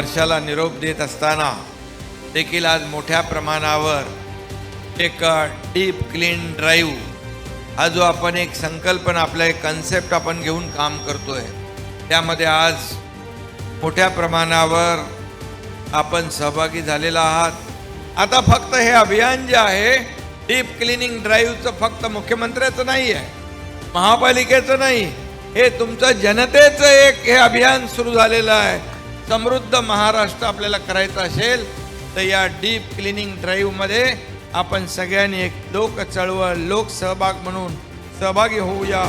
वर्षाला निरोप देत असताना देखील आज मोठ्या प्रमाणावर एक डीप क्लीन ड्राईव्ह हा जो आपण एक संकल्पना आपला एक कन्सेप्ट आपण घेऊन काम करतोय, त्यामध्ये आज मोठ्या प्रमाणावर आपण सहभागी झालेला आहात। आता फक्त हे अभियान जे आहे डीप क्लिनिंग ड्राईव्हचं फक्त मुख्यमंत्र्याचं नाही आहे, महापालिकेचं नाही, हे तुमचं जनतेचं एक हे अभियान सुरू झालेलं आहे। समृद्ध महाराष्ट्र आपल्याला करायचं असेल तर या डीप क्लिनिंग ड्राईव्हमध्ये आपण सगळ्यांनी एक लोक चळवळ लोक सहभाग म्हणून सहभागी होऊया।